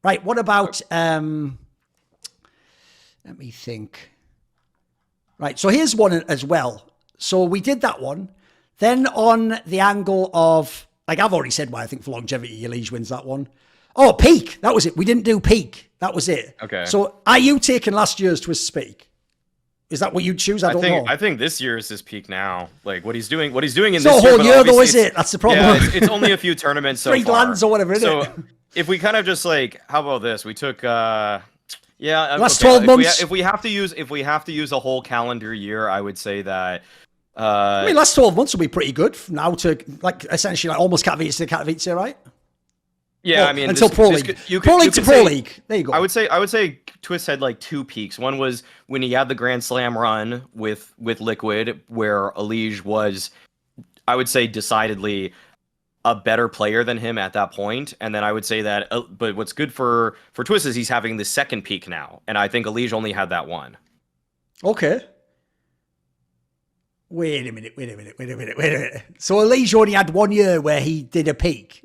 Right, what about, let me think. Right, so here's one as well. So we did that one. Then on the angle of, like I've already said why I think for longevity, EliGE wins that one. Oh, peak. That was it. We didn't do peak. That was it. Okay. So are you taking last year's Twistzz peak? Is that what you'd choose? I don't know. I think this year is his peak now. Like what he's doing in this year. It's not a whole year though, is it? That's the problem. Yeah, it's only a few tournaments so 3 far. lands or whatever, isn't it? So if we kind of just like, how about this? We took last 12 months. If we have to use a whole calendar year, I would say that. I mean, last 12 months will be pretty good from now to like essentially like almost Katowice to Katowice, right? Yeah, well, I mean, until Pro League. Pro League to Pro League. There you go. I would say Twistzz had like 2 peaks. One was when he had the Grand Slam run with Liquid, where EliGE was, I would say, decidedly a better player than him at that point. And then I would say that, but what's good for Twistzz is he's having the 2nd peak now, and I think EliGE only had that one. Okay. Wait a minute. So EliGE only had 1 year where he did a peak.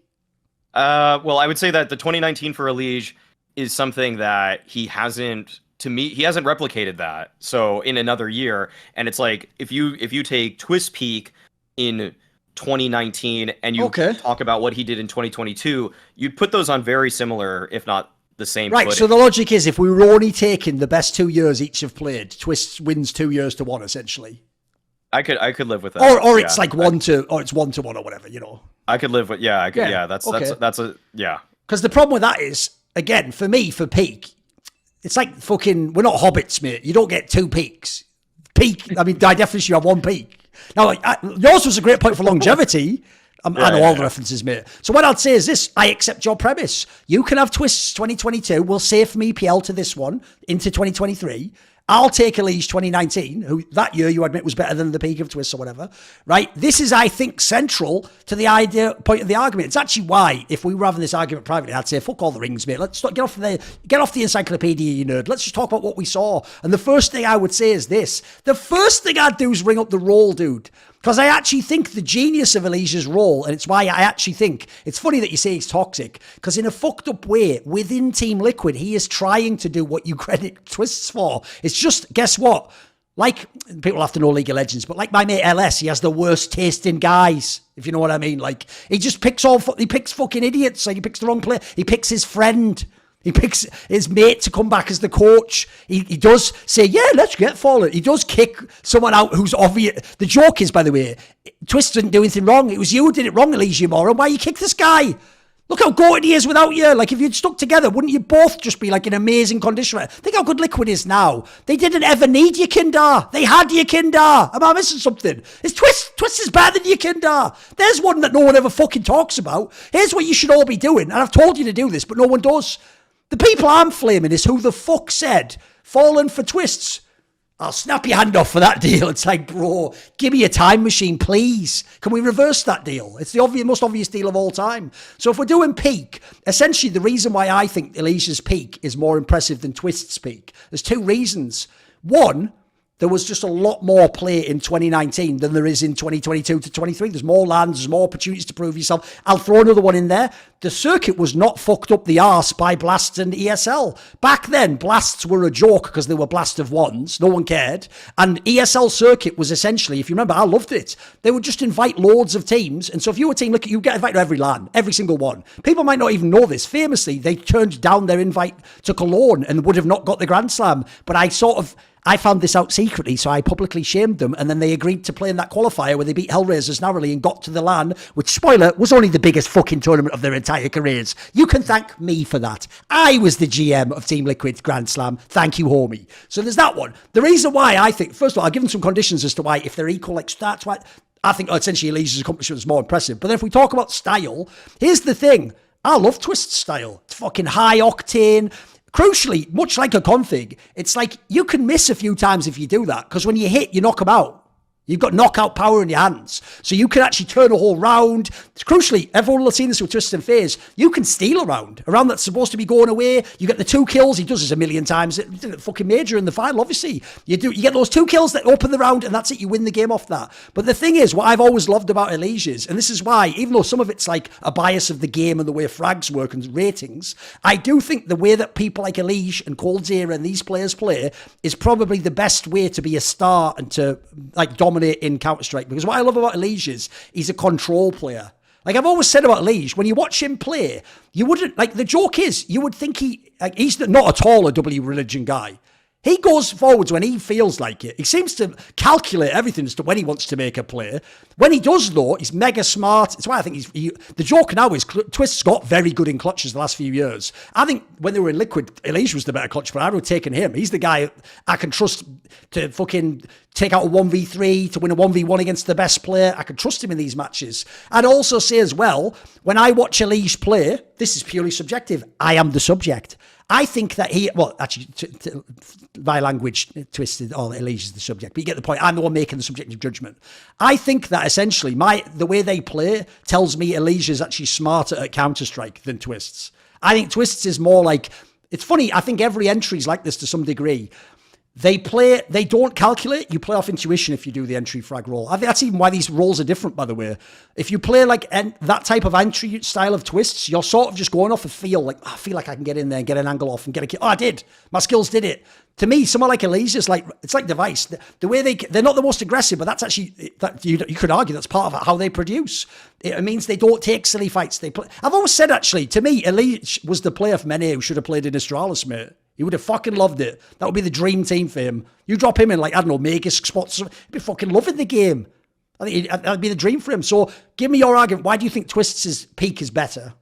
Well, I would say that the 2019 for EliGE is something that he hasn't replicated that. So in another year, and it's like if you take Twistzz peak in 2019 and you talk about what he did in 2022, you'd put those on very similar, if not the same. Right. footing. So the logic is if we were only taking the best 2 years each have played, Twistzz wins 2 years to 1 essentially. I could live with that. Or it's like 1 to 1 or whatever, you know. I could live with that's a Because the problem with that is, again, for me, for peak, it's like fucking, we're not hobbits, mate. You don't get 2 peaks. Peak, I mean, by definition, you have 1 peak. Now, yours was a great point for longevity. I know all the references, mate. So what I'd say is this, I accept your premise. You can have Twistzz 2022. We'll save from EPL to this one into 2023. I'll take EliGE 2019, who that year you admit was better than the peak of Twistzz or whatever, right? This is, I think, central to the point of the argument. It's actually why, if we were having this argument privately, I'd say, fuck all the rings, mate. Let's get off the encyclopedia, you nerd. Let's just talk about what we saw. And the first thing I would say is this. The first thing I'd do is ring up the role, dude. Because I actually think the genius of EliGE's role, and it's why I actually think, it's funny that you say he's toxic, because in a fucked up way, within Team Liquid, he is trying to do what you credit Twistzz for. It's just, guess what? Like, people have to know League of Legends, but like my mate LS, he has the worst taste in guys, if you know what I mean. Like, he just picks fucking idiots. Like, he picks the wrong player. He picks his friend. He picks his mate to come back as the coach. He does say, yeah, let's get Fallen. He does kick someone out who's obvious. The joke is, by the way, Twistzz didn't do anything wrong. It was you who did it wrong, EliGE Moron. Why you kick this guy? Look how goated he is without you. Like, if you'd stuck together, wouldn't you both just be like an amazing conditioner? Think how good Liquid is now. They didn't ever need Yakindar. They had Yakindar. Am I missing something? It's Twistzz is better than Yakindar. There's one that no one ever fucking talks about. Here's what you should all be doing. And I've told you to do this, but no one does. The people I'm flaming is who the fuck said Fallen for Twistzz. I'll snap your hand off for that deal. It's like, bro, give me a time machine, please. Can we reverse that deal? It's the most obvious deal of all time. So if we're doing peak, essentially the reason why I think EliGE's peak is more impressive than Twistz's peak, there's 2 reasons. One, there was just a lot more play in 2019 than there is in 2022 to 23. There's more lands, there's more opportunities to prove yourself. I'll throw another one in there. The circuit was not fucked up the arse by Blasts and ESL. Back then, Blasts were a joke because they were Blast of Ones. No one cared. And ESL circuit was essentially, if you remember, I loved it. They would just invite loads of teams. And so if you were a team, look, you get invited to every LAN, every single one. People might not even know this. Famously, they turned down their invite to Cologne and would have not got the Grand Slam. But I found this out secretly, so I publicly shamed them, and then they agreed to play in that qualifier where they beat Hellraisers narrowly and got to the LAN, which, spoiler, was only the biggest fucking tournament of their entire careers. You can thank me for that. I was the GM of Team Liquid's Grand Slam. Thank you, homie. So there's that one. The reason why I think, first of all, I'll give them some conditions as to why, if they're equal, like stats, why I think essentially EliGE's accomplishment is more impressive. But then if we talk about style, here's the thing. I love Twistzz style. It's fucking high octane. Crucially, much like a config, it's like you can miss a few times if you do that, because when you hit, you knock them out. You've got knockout power in your hands. So you can actually turn a whole round. Crucially, everyone will have seen this with Twistzz and FaZe. You can steal a round. A round that's supposed to be going away. You get the 2 kills. He does this a million times. He did it fucking major in the final, obviously. You get those 2 kills that open the round, and that's it. You win the game off that. But the thing is, what I've always loved about EliGE is, and this is why, even though some of it's like a bias of the game and the way frags work and ratings, I do think the way that people like EliGE and Coldzera and these players play is probably the best way to be a star and to like dominate in Counter-Strike. Because what I love about EliGE is he's a control player. Like I've always said about EliGE, when you watch him play, you wouldn't, like the joke is, you would think he's not at all a W religion guy. He goes forwards when he feels like it. He seems to calculate everything as to when he wants to make a play. When he does, though, he's mega smart. It's why I think the joke now is Twistzz got very good in clutches the last few years. I think when they were in Liquid, EliGE was the better clutch player. I would have taken him. He's the guy I can trust to fucking take out a 1v3, to win a 1v1 against the best player. I can trust him in these matches. I'd also say as well, when I watch EliGE play, this is purely subjective. I am the subject. I think that by language, Twistzz, EliGE is the subject, but you get the point. I'm the one making the subjective judgment. I think that essentially the way they play tells me EliGE is actually smarter at Counter-Strike than Twistzz. I think Twistzz is more like, it's funny, I think every entry is like this to some degree. They don't calculate. You play off intuition if you do the entry frag roll. I think that's even why these rolls are different, by the way. If you play like that type of entry style of Twistzz, you're sort of just going off a feel, like, I feel like I can get in there and get an angle off and get a kill. Oh, I did. My skills did it. To me, someone like EliGE is like, it's like Device. The way they're not the most aggressive, but that's actually, you could argue that's part of how they produce. It means they don't take silly fights. I've always said, actually, to me, EliGE was the player from NA who should have played in Astralis, mate. He would have fucking loved it. That would be the dream team for him. You drop him in, like, I don't know, Magisk spots. He'd be fucking loving the game. I think that'd be the dream for him. So give me your argument. Why do you think Twistz's peak is better?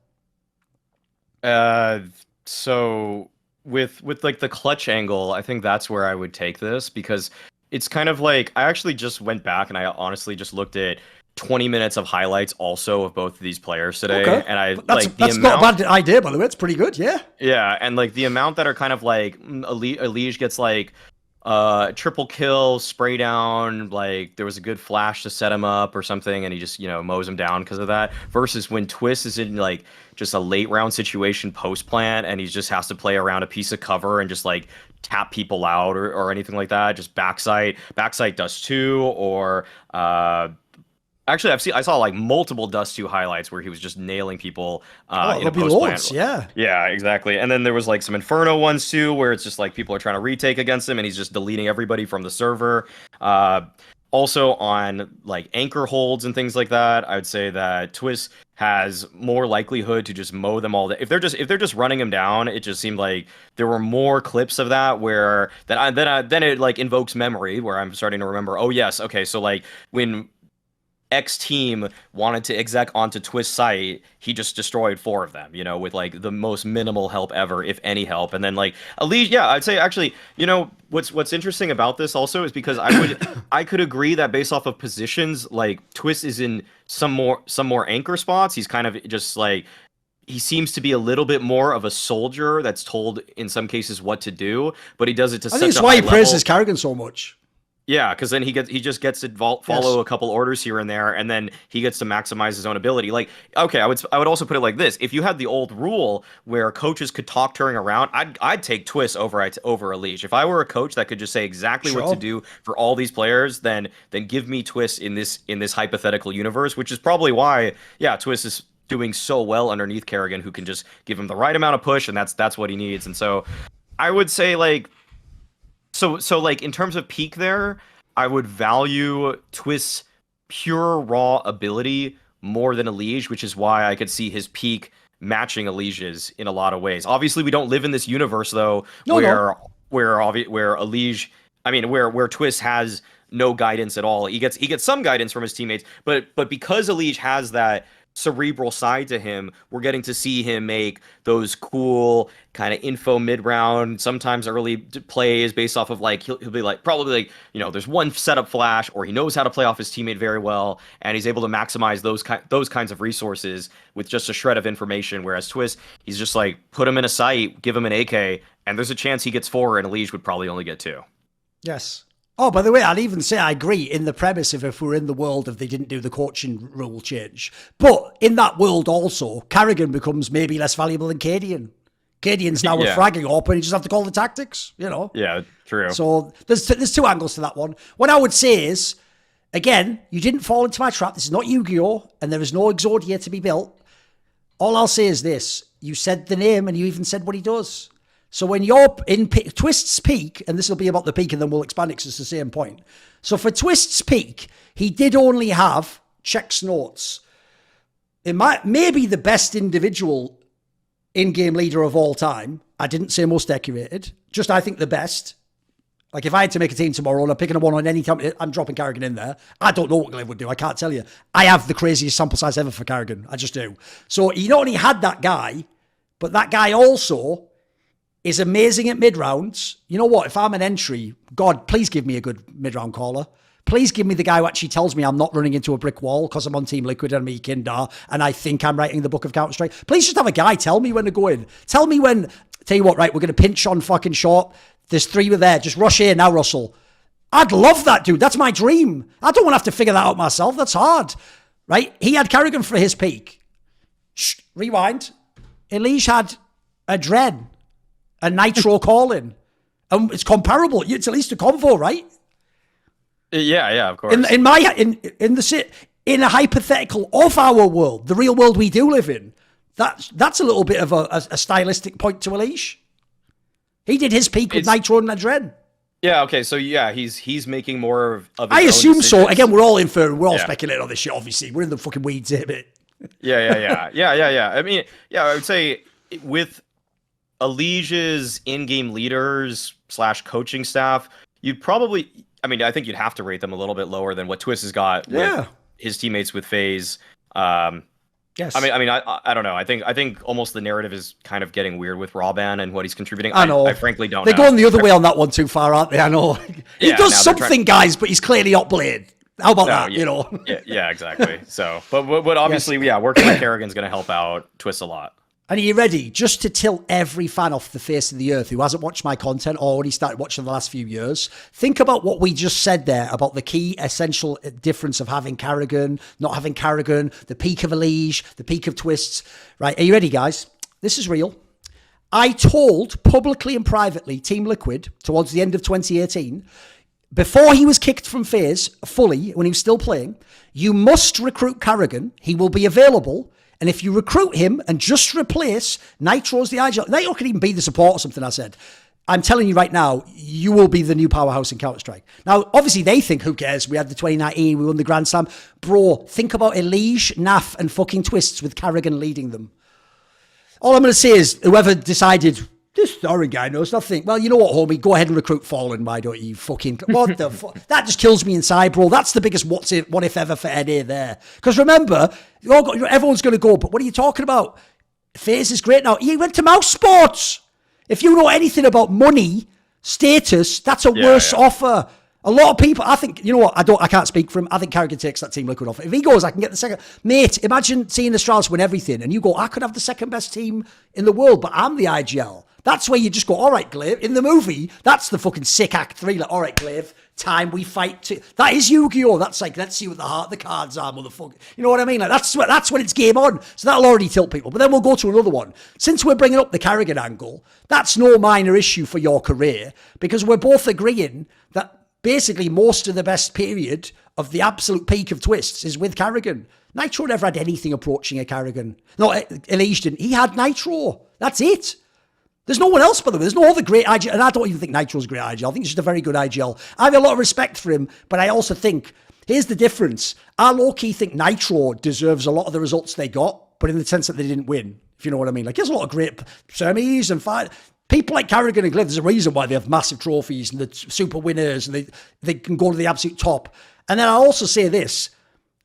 So with like the clutch angle, I think that's where I would take this, because it's kind of like, I actually just went back and I honestly just looked at 20 minutes of highlights also of both of these players today. Okay. And that's not a bad idea, by the way. It's pretty good. Yeah. Yeah. And like the amount that are kind of like EliGE gets like triple kill, spray down, like there was a good flash to set him up or something, and he just, mows him down because of that, versus when Twistzz is in like just a late round situation post plant and he just has to play around a piece of cover and just like tap people out or anything like that. Just backside dust 2 or actually, I saw like multiple Dust 2 highlights where he was just nailing people in a post plant. Yeah, exactly. And then there was like some Inferno ones too, where it's just like people are trying to retake against him, and he's just deleting everybody from the server. Also on like anchor holds and things like that, I would say that Twistzz has more likelihood to just mow them all. If they're just running him down, it just seemed like there were more clips of that where then it like invokes memory, where I'm starting to remember. Oh yes, okay, so like when X team wanted to exec onto Twistzz site, he just destroyed 4 of them, with like the most minimal help ever, if any help. And then like EliGE, yeah, I'd say actually, what's interesting about this also is because I could agree that based off of positions, like Twistzz is in some more anchor spots. He's kind of just like, he seems to be a little bit more of a soldier that's told in some cases what to do, but he does it to such a high level. I think it's why he praises Karrigan so much. Yeah, because then he just gets to follow a couple orders here and there, and then he gets to maximize his own ability. Like, okay, I would also put it like this: if you had the old rule where coaches could talk Turing around, I'd take Twistzz over EliGE. If I were a coach that could just say exactly what to do for all these players, then give me Twistzz in this hypothetical universe, which is probably why Twistzz is doing so well underneath Karrigan, who can just give him the right amount of push, and that's what he needs. And so I would say like. So like in terms of peak there, I would value Twistz's pure raw ability more than EliGE, which is why I could see his peak matching EliGE's in a lot of ways. Obviously, we don't live in this universe though, where EliGE, where Twistzz has no guidance at all. He gets some guidance from his teammates, but because EliGE has that cerebral side to him, we're getting to see him make those cool kind of info mid-round, sometimes early plays based off of like he'll be like probably like there's one setup flash, or he knows how to play off his teammate very well, and he's able to maximize those kinds of resources with just a shred of information. Whereas Twistzz, he's just like put him in a site, give him an AK, and there's a chance he gets 4, and EliGE would probably only get 2. Yes. Oh, by the way, I'd even say I agree in the premise of if we're in the world of they didn't do the coaching rule change. But in that world also, Carrigan becomes maybe less valuable than Cadian. Cadian's now a fragging up and you just have to call the tactics, you know? Yeah, true. So there's two angles to that one. What I would say is, again, you didn't fall into my trap. This is not Yu-Gi-Oh! And there is no Exodia to be built. All I'll say is this. You said the name and you even said what he does. So when you're in Twistzz peak, and this will be about the peak and then we'll expand it because it's the same point. So for Twistzz peak, he did only have checks notes. It might maybe the best individual in-game leader of all time. I didn't say most decorated. Just I think the best. Like if I had to make a team tomorrow and I'm picking a one on any time, I'm dropping Carrigan in there. I don't know what Glaive would do. I can't tell you. I have the craziest sample size ever for Carrigan. I just do. So he not only had that guy, but that guy also is amazing at mid-rounds. You know what? If I'm an entry, God, please give me a good mid-round caller. Please give me the guy who actually tells me I'm not running into a brick wall because I'm on Team Liquid and I'm Kindar and I think I'm writing the book of Counter-Strike. Please just have a guy tell me when to go in. Tell me when, tell you what, right, we're going to pinch on fucking short. There's 3 were there. Just rush here now, Russell. I'd love that, dude. That's my dream. I don't want to have to figure that out myself. That's hard, right? He had Carrigan for his peak. Shh, rewind. EliGE had a Dren. A Nitro calling. And it's comparable. It's at least a convo, right? Yeah, of course. In a hypothetical of our world, the real world we do live in, that's a little bit of a stylistic point to EliGE. He did his peak with Nitro and Adren. Yeah, okay, so yeah, he's making more of his I own assume decisions. so. Again, we're all inferring, we're all speculating on this shit, obviously. We're in the fucking weeds here a bit. Yeah. I mean, yeah, I would say with EliGE's in-game leaders / coaching staff, you'd probably, I mean, I think you'd have to rate them a little bit lower than what Twistzz has got with his teammates with FaZe. Yes. I mean, I don't know. I think almost the narrative is kind of getting weird with Rawban and what he's contributing. I know. I frankly don't know. They're going the other way on that one too far, aren't they? I know. He does something, guys, but he's clearly outplayed. How about that, you know? Yeah, exactly. So, but obviously, working with Carrigan's going to help out Twistzz a lot. And are you ready? Just to tilt every fan off the face of the earth who hasn't watched my content or only started watching the last few years, think about what we just said there about the key essential difference of having Carrigan, not having Carrigan, the peak of EliGE, the peak of Twistzz. Right, are you ready, guys? This is real. I told publicly and privately Team Liquid towards the end of 2018, before he was kicked from FaZe fully, when he was still playing, you must recruit Carrigan. He will be available. And if you recruit him and just replace Nitro's the IGL, Nitro could even be the support or something, I said. I'm telling you right now, you will be the new powerhouse in Counter-Strike. Now, obviously, they think, who cares? We had the 2019, we won the Grand Slam. Bro, think about EliGE, NAF, and fucking Twistzz with Carrigan leading them. All I'm going to say is, whoever decided, this Thorin guy knows nothing. Well, you know what, homie? Go ahead and recruit Fallen, why don't you? Fucking, what the fuck? That just kills me inside, bro. That's the biggest what if ever for NA there. Because remember, everyone's going to go, but what are you talking about? FaZe is great now. He went to Mouse Sports. If you know anything about money, status, that's a worse offer. A lot of people, I think, you know what, I can't speak for him. I think Carrigan takes that Team Liquid offer. If he goes, I can get the second. Mate, imagine seeing Astralis win everything and you go, I could have the second best team in the world, but I'm the IGL. That's where you just go, all right, Glaive. In the movie, that's the fucking sick Act 3. Like, all right, Glaive, time we fight. That is Yu-Gi-Oh! That's like, let's see what the heart of the cards are, motherfucker. You know what I mean? Like, that's when it's game on. So that'll already tilt people. But then we'll go to another one. Since we're bringing up the Carrigan angle, that's no minor issue for your career because we're both agreeing that basically most of the best period of the absolute peak of Twistzz is with Carrigan. Nitro never had anything approaching a Carrigan. No, EliGE didn't. He had Nitro. That's it. There's no one else, by the way. There's no other great IGL. And I don't even think Nitro's a great IGL. I think he's just a very good IGL. I have a lot of respect for him, but I also think, here's the difference. I low-key think Nitro deserves a lot of the results they got, but in the sense that they didn't win, if you know what I mean. Like, there's a lot of great semis and fight. People like Carrigan and Glaive, there's a reason why they have massive trophies and the super winners and they can go to the absolute top. And then I'll also say this.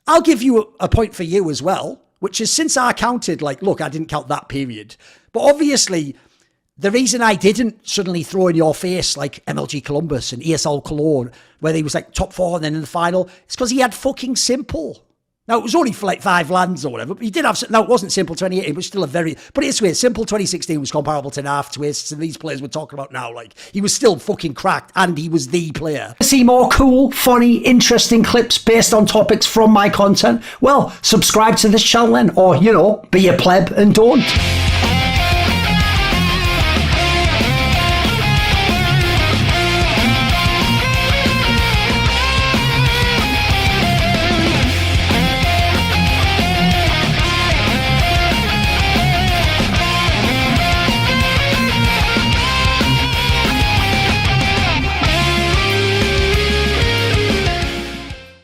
I'll give you a point for you as well, which is since I counted, like, look, I didn't count that period. But obviously, the reason I didn't suddenly throw in your face like MLG Columbus and ESL Cologne, where he was like top 4 and then in the final, it's because he had fucking simple. Now, it was only for like 5 lands or whatever, but he did have... Now, it wasn't Simple 2018, it was still a very... But it's weird, Simple 2016 was comparable to Narf, Twistzz, and these players we're talking about now. Like, he was still fucking cracked, and he was the player. See more cool, funny, interesting clips based on topics from my content? Well, subscribe to this channel then, or, you know, be a pleb and don't.